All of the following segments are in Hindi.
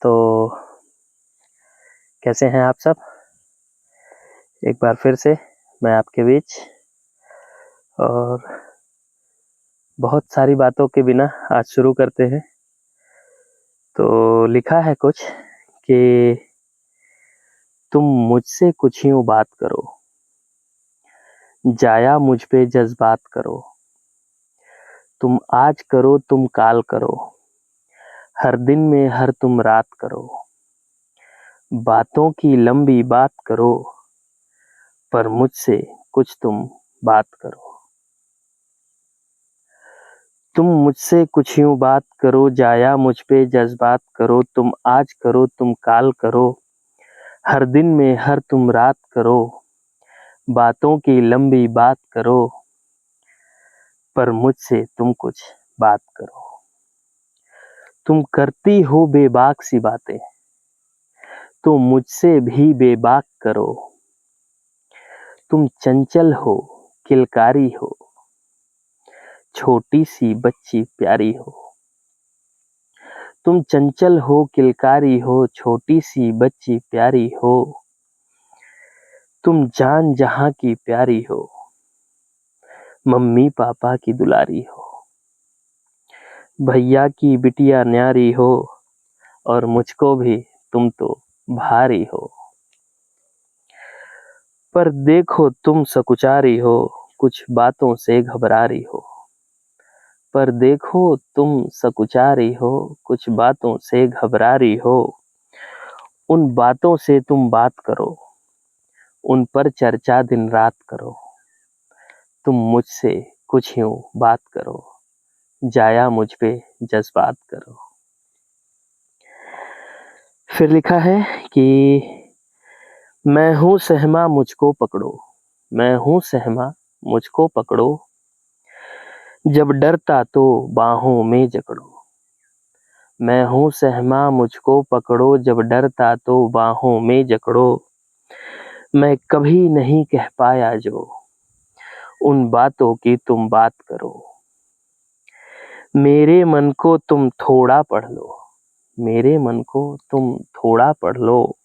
तो कैसे हैं आप सब? एक बार फिर से मैं आपके बीच, और बहुत सारी बातों के बिना आज शुरू करते हैं। तो लिखा है कुछ कि तुम मुझसे कुछ यूं बात करो, जाया मुझ पे जज्बात करो। तुम आज करो तुम काल करो, हर दिन में हर तुम रात करो। बातों की लंबी बात करो, पर मुझसे कुछ तुम बात करो। तुम मुझसे कुछ यूं बात करो, जाया मुझ पे जज्बात करो। तुम आज करो तुम काल करो, हर दिन में हर तुम रात करो। बातों की लंबी बात करो, पर मुझसे तुम कुछ बात करो। तुम करती हो बेबाक सी बातें, तो मुझसे भी बेबाक करो। तुम चंचल हो किलकारी हो, छोटी सी बच्ची प्यारी हो। तुम चंचल हो किलकारी हो, छोटी सी बच्ची प्यारी हो। तुम जान जहां की प्यारी हो, मम्मी पापा की दुलारी हो। भैया की बिटिया न्यारी हो, और मुझको भी तुम तो भारी हो। पर देखो तुम सकुचारी हो, कुछ बातों से घबरा रही हो। पर देखो तुम सकुचारी हो, कुछ बातों से घबरा रही हो। उन बातों से तुम बात करो, उन पर चर्चा दिन रात करो। तुम मुझसे कुछ यूं बात करो, जाया मुझ पे जज्बात करो। फिर लिखा है कि मैं हूँ सहमा मुझको पकड़ो, मैं हूँ सहमा मुझको पकड़ो। जब डरता तो बाहों में जकड़ो। मैं हूँ सहमा मुझको पकड़ो, जब डरता तो बाहों में जकड़ो। मैं कभी नहीं कह पाया जो, उन बातों की तुम बात करो। मेरे मन को तुम थोड़ा पढ़ लो, मेरे मन को तुम थोड़ा पढ़ लो।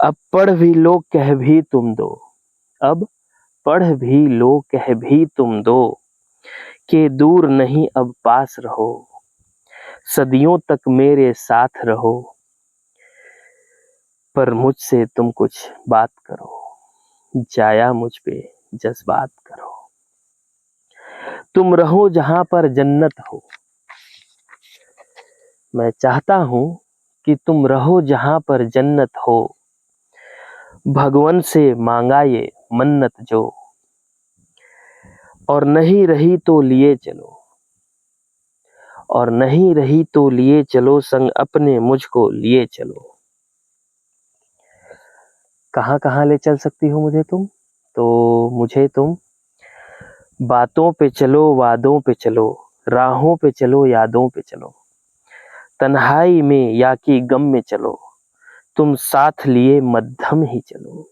अब पढ़ भी लो कह भी तुम दो, अब पढ़ भी लो कह भी तुम दो। कि दूर नहीं अब पास रहो, सदियों तक मेरे साथ रहो। पर मुझसे तुम कुछ बात करो, जाया मुझ पे जज्बात करो। तुम रहो जहां पर जन्नत हो, मैं चाहता हूं कि तुम रहो जहां पर जन्नत हो। भगवन से मांगा ये मन्नत जो, और नहीं रही तो लिए चलो, और नहीं रही तो लिए चलो। संग अपने मुझको लिए चलो। कहां कहां ले चल सकती हो मुझे तुम? तो मुझे तुम बातों पे चलो, वादों पे चलो, राहों पे चलो, यादों पे चलो। तन्हाई में या कि गम में चलो, तुम साथ लिए मध्यम ही चलो।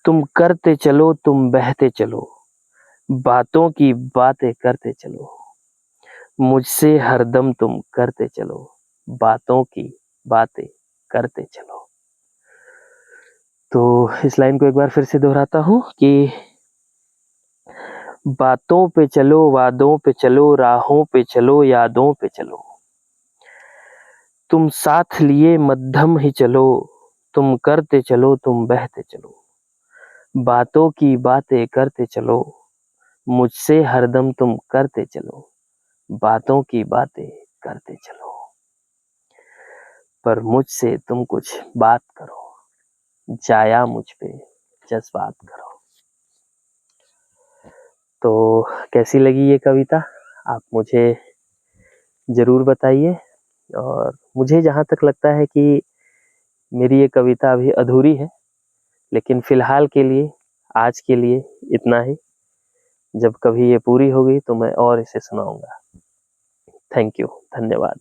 तुम करते चलो तुम बहते चलो, बातों की बातें करते चलो। मुझसे हरदम तुम करते चलो, बातों की बातें करते चलो। तो इस लाइन को एक बार फिर से दोहराता हूं कि बातों पे चलो, वादों पे चलो, राहों पे चलो, यादों पे चलो। तुम साथ लिए मध्यम ही चलो, तुम करते चलो तुम बहते चलो। बातों की बातें करते चलो, मुझसे हरदम तुम करते चलो। बातों की बातें करते चलो, पर मुझसे तुम कुछ बात करो, जाया मुझ पे जज्बात करो। तो कैसी लगी ये कविता, आप मुझे ज़रूर बताइए। और मुझे जहाँ तक लगता है कि मेरी ये कविता अभी अधूरी है, लेकिन फ़िलहाल के लिए, आज के लिए इतना ही। जब कभी ये पूरी होगी तो मैं और इसे सुनाऊँगा। थैंक यू, धन्यवाद।